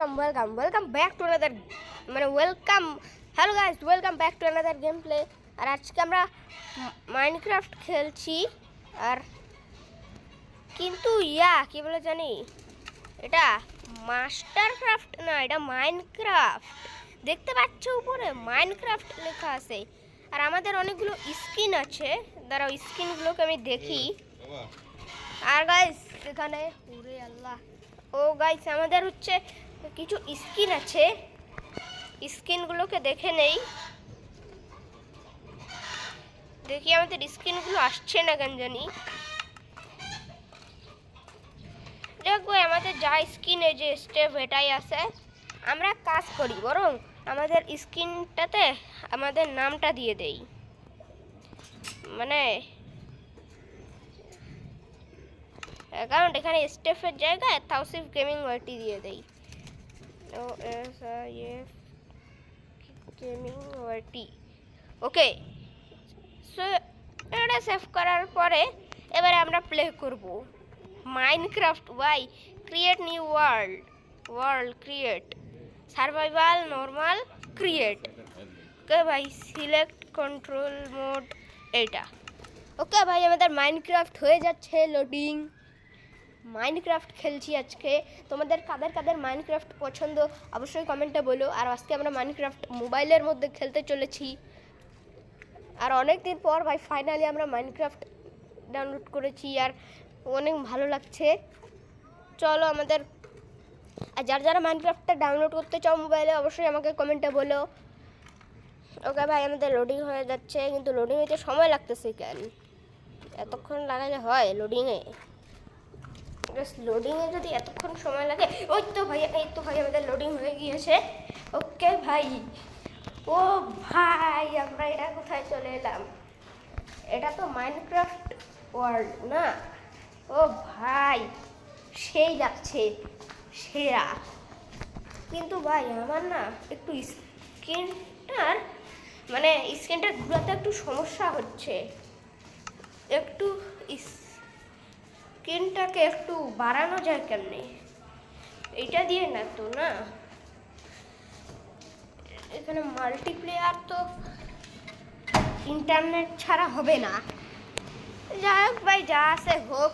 welcome back to another hello guys, welcome back to another gameplay। আর আজকে আমরা Minecraft খেলছি। আর কিন্তু কি বলে জানি, এটা মাস্টারক্রাফট না, এটা মাইনক্রাফট। দেখতে পাচ্ছ উপরে মাইনক্রাফট লেখা আছে। আর আমাদের অনেকগুলো স্কিন আছে, দাঁড়াও স্কিনগুলোকে আমি দেখি। আর গাইস এখানে ওরে আল্লাহ, ও গাইস আমাদের হচ্ছে কিছু স্কিন আছে, স্কিনগুলোকে দেখে নেই। দেখি আমাদের স্কিনগুলো আসছে না কেন জানি। দেখো আমাদের যা স্কিনে যে স্টেপ এটাই আছে। আমরা কাজ করি, বরং আমাদের স্কিনটাতে আমাদের নামটা দিয়ে দেই, মানে কারণ এখানে স্টেপের জায়গায় তাওসিফ গেমিং ওয়াইটি দিয়ে দেই। Gaming YT okay. সো এটা সেভ করার পরে এবারে আমরা প্লে করব Minecraft. Y create new world create survival normal create. Okay ভাই, সিলেক্ট কন্ট্রোল মোড এইটা। ওকে ভাই, আমাদের মাইনক্রাফট হয়ে যাচ্ছে লোডিং। মাইনক্রাফট খেলছি আজকে। তোমাদের কাদের কাদের মাইনক্রাফট পছন্দ অবশ্যই কমেন্টে বলো। আর আজকে আমরা মাইনক্রাফট মোবাইলের মধ্যে খেলতে চলেছি। আর অনেক দিন পর ভাই ফাইনালি আমরা মাইনক্রাফট ডাউনলোড করেছি, আর অনেক ভালো লাগছে। চলো আমাদের, আর যারা মাইনক্রাফটটা ডাউনলোড করতে চাও মোবাইলে অবশ্যই আমাকে কমেন্টে বলো। ওকে ভাই, আমাদের লোডিং হয়ে যাচ্ছে, কিন্তু লোডিং হতে সময় লাগতেছে কেন? এতক্ষণ লাগালে হয় লোডিংয়ে? লোডিংয়ে যদি এতক্ষণ সময় লাগে, এই তো ভাই আমাদের লোডিং হয়ে গিয়েছে। ওকে ভাই, ও ভাই আমরা এটা কোথায় চলে এলাম? এটা তো মাইনক্রাফট ওয়ার্ল্ড না? ও ভাই সেই যাচ্ছে, সেরা। কিন্তু ভাই আমার না একটু স্ক্রিনটা ঘোরাতে একটু সমস্যা হচ্ছে। একটু স্ক্রিনটাকে একটু বাড়ানো যায় কেমনে? এটা দিয়ে না তো না, এখানে মাল্টিপ্লেয়ার তো ইন্টারনেট ছাড়া হবে না। যাই হোক ভাই, যা আছে হোক,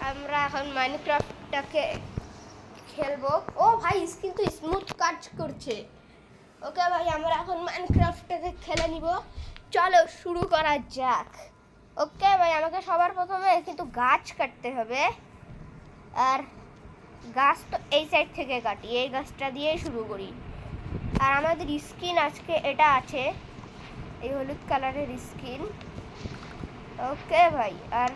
আমরা এখন মাইনক্রাফটটাকে খেলবো। ও ভাই কিন্তু স্মুথ কাজ করছে। ওকে ভাই, আমরা এখন মাইনক্রাফটটাকে খেলে নিব। চলো শুরু করা যাক। ওকে ভাই, আমাকে সবার প্রথমে কিন্তু গাছ কাটতে হবে। আর গাছ তো এই সাইড থেকে কাটি, এই গাছটা দিয়েই শুরু করি। আর আমাদের স্কিন আজকে এটা আছে, এই হলুদ কালারের স্কিন। ওকে ভাই, আর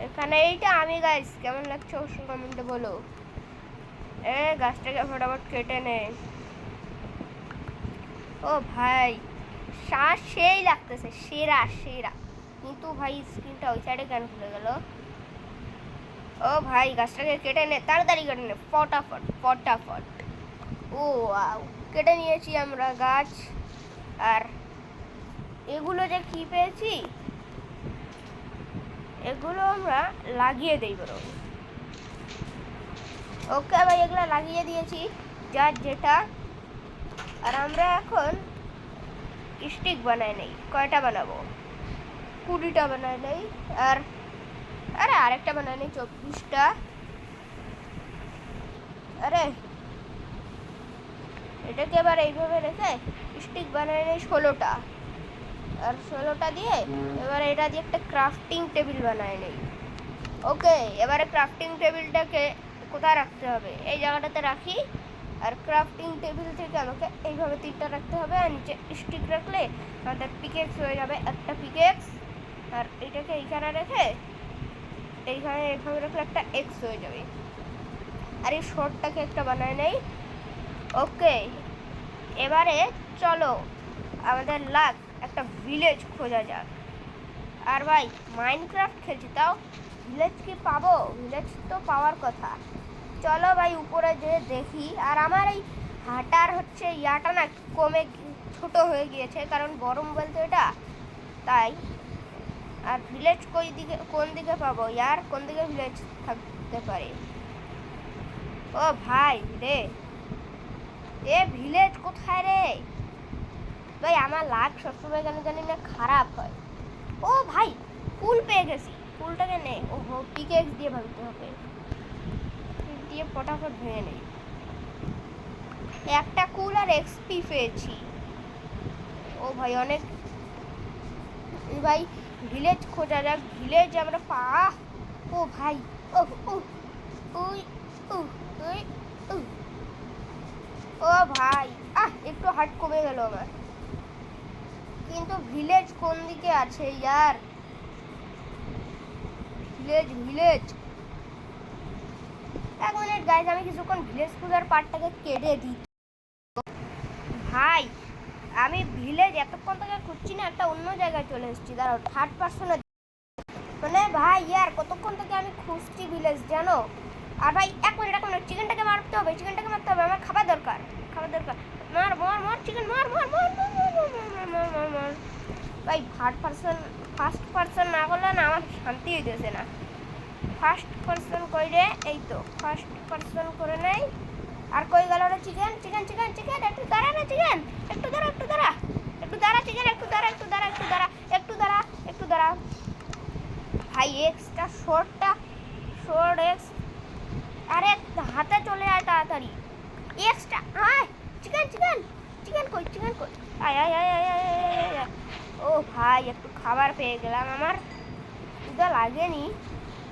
এখানে এইটা আমি, গাইস কেমন লাগছে অবশ্যই কমেন্টে বলো। গাছটাকে ফটাফট কেটে নে। ও ভাই শ্বাস সেই লাগতেছে, সেরা। কিন্তু ভাই স্ক্রিনটা ওই সাইডে কেন খুলে গেল? ও ভাই গাছটাকে কেটে নে, তাড়াতাড়ি কেটে নে, ফটাফট। ও কেটে নিয়েছি আমরা গাছ। আর এগুলো যে কি পেয়েছি, এগুলো আমরা লাগিয়ে দেই বরং। ওকে ভাই, এগুলো লাগিয়ে দিয়েছি যার যেটা। আর আমরা এখন স্টিক বানাই নেই। কয়টা বানাবো? 20টা বানাই নেই। আর আরেকটা বানাই নেই, 24টা। আরে এটাকে এবার এইভাবে রেখে স্টিক বানাই নেই 16টা। আর 16টা দিয়ে এবার এটা দিয়ে একটা ক্রাফটিং টেবিল বানাই নেই। ওকে, এবারে ক্রাফটিং টেবিলটাকে কোথায় রাখতে হবে? এই জায়গাটাতে রাখি। আর ক্রাফটিং টেবিল থেকে আমাকে এইভাবে 3টা রাখতে হবে, আর নিচে স্টিক রাখলে আমাদের পিকেক্স হয়ে যাবে, একটা পিকেক্স। আর এইটাকে এইখানে রেখে এইখানে এইভাবে রাখলে একটা এক্স হয়ে যাবে। আর এই শর্টটাকে একটা বানায় নেই। ওকে, এবারে চলো আমাদের একটা ভিলেজ খোঁজা যাক। আর ভাই মাইনক্রাফট খেলছি, তাও ভিলেজ কি পাবো? ভিলেজ তো পাওয়ার কথা। চলো ভাই উপরে যেয়ে দেখি। আর আমার এই হাঁটার হচ্ছে ইয়াটা না কমে ছোট হয়ে গিয়েছে, কারণ গরম বলতে এটা, তাই। আর ভিলেজ কোন দিকে পাবো? কোন দিকে ভিলেজ থাকতে পারে? ও ভাই রে, এ ভিলেজ কোথায় রে ভাই? আমার লাক সবসময় কেন জানি না খারাপ হয়। ও ভাই, ফুল পেয়ে গেছি। ফুলটাকে নে। ওহো, পিকেক্স দিয়ে ভাঙতে হবে। দিয়ে ফটাফট ভেঙে নেই। একটা কুল আর এক্সপি পেয়েছি। ও ভাই অনেক। ভাই ভিলেজ খোঁজা যাক, ভিলেজ আমরা ও ভাই, ও ও ওই ও ওই ও ও ভাই, একটু হার্ট কমে গেল আমার। কিন্তু ভিলেজ কোন দিকে আছে ইয়ার? ভিলেজ ভিলেজ, এক মিনিট গাইজ, আমি কিছুক্ষণ ভিলেজ পূজার পার্টটাকে কেটে দিই। ভাই আমি ভিলেজ এতক্ষণ থেকে খুঁজছি না, একটা অন্য জায়গায় চলে এসেছি। দাঁড়াও, থার্ড পার্সনে। মানে ভাই ইয়ার কতক্ষণ থেকে আমি খুঁজছি ভিলেজ, জানো? আর ভাই এক মিনিট চিকেনটাকে মারতে হবে, চিকেনটাকে মারতে হবে, আমার খাবার দরকার, খাবার দরকার। মার মার মার চিকেন, মার মার মার মার মার মার মার। ভাই ফার্স্ট পার্সন না করলে না আমার শান্তি হইতেছে না। ফার্স্ট পার্সন কইরে, এই তো ফার্স্ট পার্সন করে নেই। আর কই গেল রে চিকেন? চিকেন চিকেন চিকেন, একটু দাঁড়া না চিকেন, একটু দাঁড়া একটু দাঁড়া একটু দাঁড়া চিকেন, একটু দাঁড়া একটু দাঁড়া একটু দাঁড়া একটু দাঁড়া একটু দাঁড়া। ভাই এক্সটা শর্ট এক্স, আরে হাতে চলে আয় তাড়াতাড়ি। এক্সটা আয়, চিকেন চিকেন চিকেন কই, চিকেন কই? আয় আয় আয় আয় আয়। ও ভাই একটু খাবার পেয়ে গেলাম, আমার ক্ষুধা লাগেনি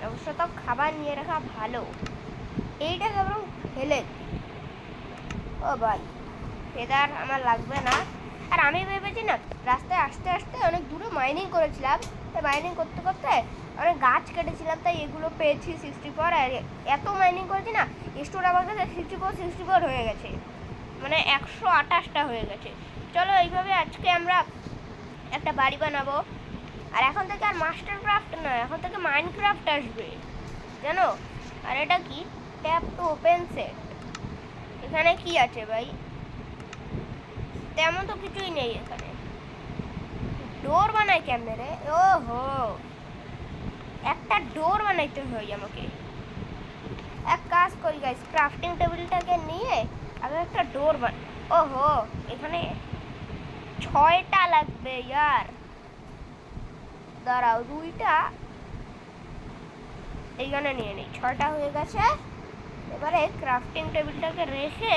অবশ্য, তো খাবার নিয়ে রাখা ভালো। এইটাকে বরং ফেলে। ও ভাই ফেদার আমার লাগবে না। আর আমি ভেবেছি না, রাস্তায় আসতে আসতে অনেক দূরে মাইনিং করেছিলাম, তাই মাইনিং করতে করতে অনেক গাছ কেটেছিলাম, তাই এগুলো পেয়েছি 64। আর এত মাইনিং করেছি না, স্টোর আমার কাছে 64 হয়ে গেছে, মানে 128টা হয়ে গেছে। চলো এইভাবে আজকে আমরা একটা বাড়ি বানাবো। আর এখন থেকে আর মাস্টার ক্রাফট নয়, এখন থেকে মাইনক্রাফট আসবে, জানো? আর এটা কি? Tap to open set. এখানে কি আছে ভাই? তেমন তো কিছুই নেই এখানে। ডোর বানাই কেমনে রে? ওহো, একটা ডোর বানাইতে হয় আমাকে। এক কাজ করি গাইস, ক্রাফটিং টেবিলটাকে নিয়ে আগে একটা ডোর ওহো, এখানে 6টা লাগবে ইয়ার। দাঁড়াও, 2টা এইখানে নিয়ে নিই, 6টা হয়ে গেছে। এবারে ক্রাফটিং টেবিলটাকে রেখে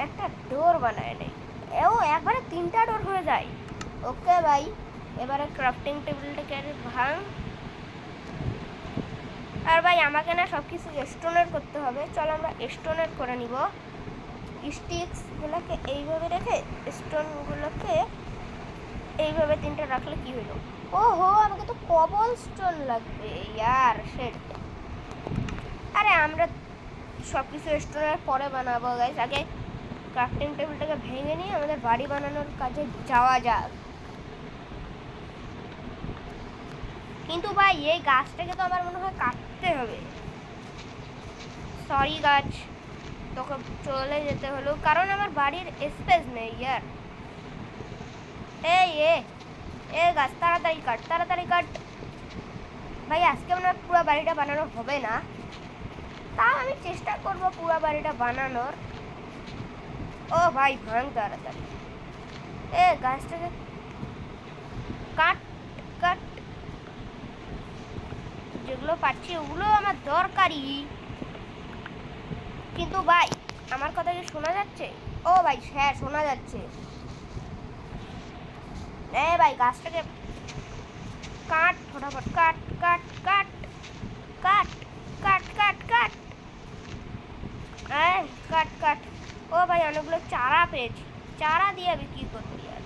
একটা ডোর বানায় নেই। একবারে 3টা ডোর হয়ে যায়। ওকে ভাই, এবারে ক্রাফটিং টেবিলটাকে ভাঙ। আর ভাই আমাকে না সব কিছু স্টোনের করতে হবে। চলো আমরা স্টোনের করে নিব। স্টিক্সগুলোকে এইভাবে রেখে স্টোনগুলোকে এইভাবে 3টা রাখলে কি হলো? ওহো, আমাকে তো কবল স্টোন লাগবে ইয়ার, সেট। আরে আমরা সব কিছু স্টোনের পরে বানাবো গাইস, আগে ক্রাফটিং টেবিলটাকে ভেঙে নিয়ে আমাদের বাড়ি বানানোর কাজে যাওয়া যাক। কিন্তু ভাই এই গাছটাকে তো আমার মনে হয় কাটতে হবে। সরি গাছ, তোকে চলে যেতে হলো, কারণ আমার বাড়ির স্পেস নেই ইয়ার। এ গাছ তাড়াতাড়ি কাট, তাড়াতাড়ি কাট। ভাই আজকে মনে হয় পুরো বাড়িটা বানানো হবে না, তাও আমি চেষ্টা করবো পুরো বাড়িটা বানানোর। ও ভাই ভাঙ তাড়াতাড়ি। গাছটাকে কাট কাট, যেগুলো পাচ্ছি ওগুলো আমার দরকারি। কিন্তু ভাই আমার কথা কি শোনা যাচ্ছে? ও ভাই হ্যাঁ শোনা যাচ্ছে। ভাই গাছটাকে কাট ফটাফট, কাট কাট কাট কাট কাট কাট কাট কাট কাট। ও ভাই অনেকগুলো চারা পেয়েছি, চারা দিয়ে বিক্রি করবি আর।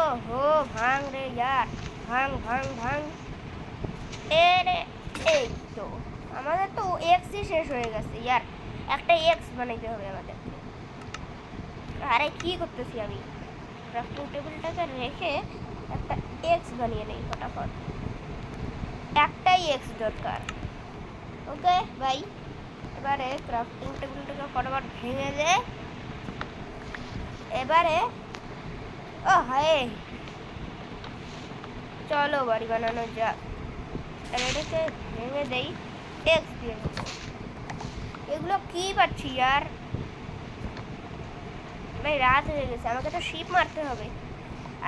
ওহো ভাঙ রে ইয়ার, ভাঙ ভাঙ ভাঙ। রে এই তো আমাদের তো এক্সই শেষ হয়ে গেছে ইয়ার, একটা এক্স বানাইতে হবে আমাদের। আরে কি করতেছি আমি? ক্রাফটিং টেবিলটাকে রেখে একটা এক্স বানিয়ে নেই ফটাফট, একটাই এক্স দরকার। ওকে ভাই, এবারে ক্রাফটিং টেবিলটাকে ফটাফট ভেঙে দে। এবারে ও হায়, চলো বাড়ি বানানো যাক। এটাকে ভেঙে দেই। এক্স দিয়ে দেবো। এগুলো কি পাচ্ছি यार? ভাই রাত হয়ে গেছে, আমাকে তো শিপ মারতে হবে।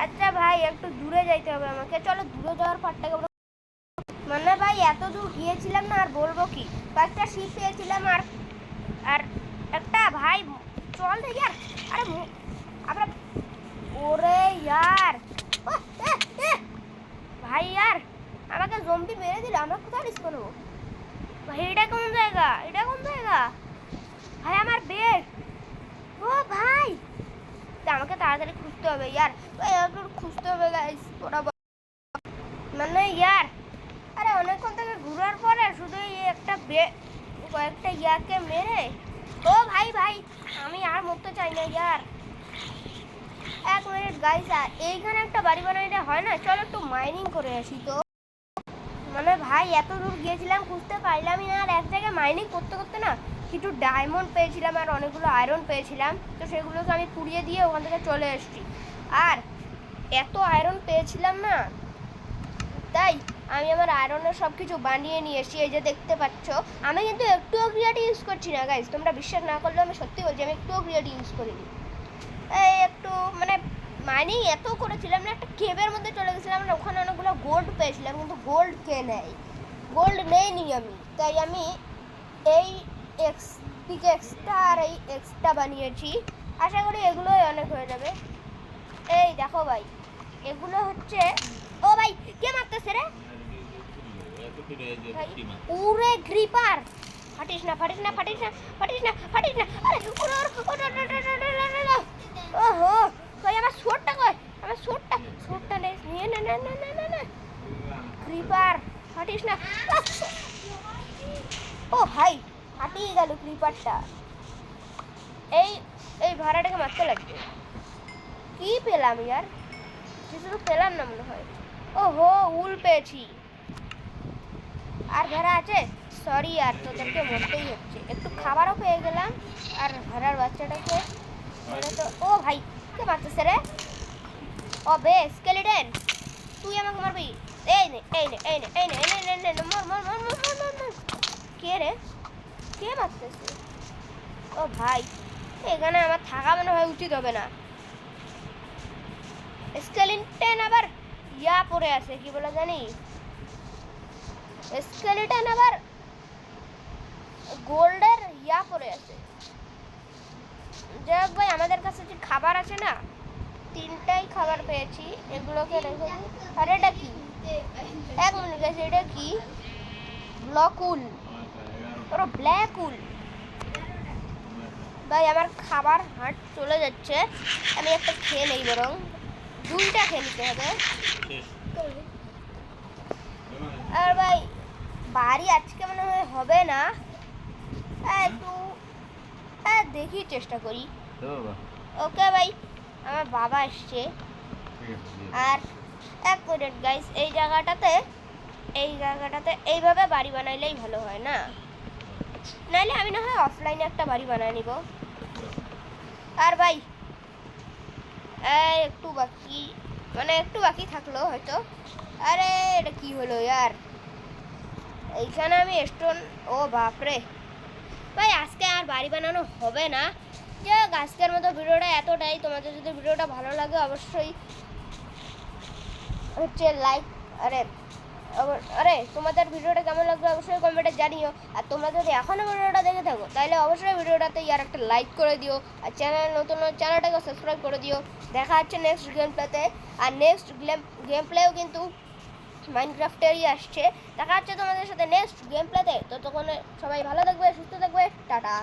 আচ্ছা ভাই একটু দূরে যাইতে হবে আমাকে, চলো দূরে যাওয়ার পার্টটাকে মানে ভাই এত দূর গিয়েছিলাম না, আর বলবো কি, কয়েকটা শিপ পেয়েছিলাম আর আর একটা ভাই চল দেখি আর আরে আমরা ওরে यार ভাই यार আমাকে জম্বি মেরে দিল, আমরা কোথায় রিস্ক নেবো ভাই? এটা কোন জায়গা, এটা কোন জায়গা ভাই? আমার বেড। ও ভাই আমাকে তাড়াতাড়ি খুঁজতে হবে यार, একটু খুঁজতে হবে গাইস মানে यार। আরে অনেকক্ষণ থেকে ঘোরার পরে শুধু এই একটা কয়েকটা ইয়াকে মেরে। ও ভাই ভাই আমি আর মরতে চাই না यार। এক মিনিট গাইস, আর এইখানে একটা বাড়ি বানাইলে হয় না? চলো একটু মাইনিং করে আসি। তো মানে ভাই এত দূর গিয়েছিলাম, খুঁজতে পাইলামই না, আর এক জায়গায় মাইনিং করতে করতে না কিছু ডায়মন্ড পেয়েছিলাম আর অনেকগুলো আয়রন পেয়েছিলাম, তো সেগুলোকে আমি পুড়িয়ে দিয়ে ওখান থেকে চলে এসেছি। আর এত আয়রন পেয়েছিলাম না, তাই আমি আমার আয়রনের সব কিছু বানিয়ে নিয়ে এসেছি। এই যে দেখতে পাচ্ছ, আমি কিন্তু একটুও ক্রিয়েটিভ ইউজ করছি না গাইস, তোমরা বিশ্বাস না করলেও আমি সত্যি বলছি আমি একটুও ক্রিয়েটিভ ইউজ করিনি। এই একটু মানে মাইনিং এত করেছিলাম না, একটা কেভের মধ্যে চলে গেছিলাম না, ওখানে অনেকগুলো গোল্ড পেয়েছিলাম, কিন্তু গোল্ড কে নেয়, গোল্ড নেইনি আমি, তাই আমি এই এক্সটা আর এই এক্সটা বানিয়েছি। আশা করি এগুলোই অনেক হয়ে যাবে। এই দেখো ভাই এগুলো হচ্ছে, ও ভাই কে মারতেছে রে? উরে ক্রিপার, ফাটিস না ফাটিস না ফাটিস না ফাটিস না ফাটিস না, আরে ওহো ভাই আমার শটটা কই, আমার শটটা নিয়ে না না না না না না ক্রিপার, ফাটিস না। ও ভাই ফাটিয়ে গেল ক্রিপারটা। এই এই ভাড়াটাকে মারতে লাগবে। কি পেলাম यार? কিছু তো পেলাম না মনে হয়। ওহো উল পেয়েছি, আর ভেড়া আছে। সরি यार তোদেরকে মরতেই হচ্ছে। একটু খাবারও পেয়ে গেলাম, আর ভেড়ার বাচ্চাটাকে মানে তো। ও ভাই কে মারতেছে রে? ও বে স্কেলিটন, তুই আমাকে মারবি? এই নে এই নে এই নে এই নে এই নে এই নে মর মর মর মর মর মর মর। কে রে, কে মারতেছে? ও ভাই এখানে আমার থাকা মনে হয় উচিত হবে না। স্কেলিটন আবার ইয়া পড়ে আছে, কি বলে জানি, স্কেলিটন আবার গোল্ডের ইয়া পড়ে আছে। যাই হোক ভাই আমাদের কাছে যে খাবার আছে না, 3টাই খাবার পেয়েছি, এগুলোকে রেখে। আরে এটা কি? এক মিনিট গেছে, এটা কি? ব্লক উল, ওর ব্ল্যাক উল। ভাই আমার খাবার হাট চলে যাচ্ছে, আমি একটা খেয়ে নেই, বরং 2টা খেয়ে নিতে হবে। আর ভাই বাড়ি আজকে মনে হয় হবে না, একটু দেখি চেষ্টা করি। ওকে ভাই আমার বাবা এসছে। আর এক মিনিট গাইস, এই জায়গাটাতে এইভাবে বাড়ি বানাইলেই ভালো হয় না? নাইলে আমি না হয় অফলাইনে একটা বাড়ি বানায় নিব। আর ভাই একটু বাকি, মানে একটু বাকি থাকলো হয়তো। আরে এটা কি হলো यार? এইখানে আমি স্টোন, ও বাপরে ভাই আজকে আর বাড়ি বানানো হবে না। যে আজকের মতো ভিডিওটা এতটাই। তোমাদের যদি ভিডিওটা ভালো লাগে অবশ্যই হচ্ছে লাইক, আরে তোমাদের ভিডিওটা কেমন লাগবে অবশ্যই কমেন্টে জানিও। আর তোমরা যদি এখনও ভিডিওটা দেখে থাকো তাহলে অবশ্যই ভিডিওটাতে আর একটা লাইক করে দিও, আর নতুন চ্যানেলটাকে সাবস্ক্রাইব করে দিও। দেখা হচ্ছে নেক্সট গেম প্লেতে, আর নেক্সট গেম প্লেও কিন্তু মাইনক্রাফটেরই আসছে। দেখা হচ্ছে তোমাদের সাথে নেক্সট গেম প্লেতে। ততক্ষণ সবাই ভালো থাকবে, সুস্থ থাকবে, টাটা।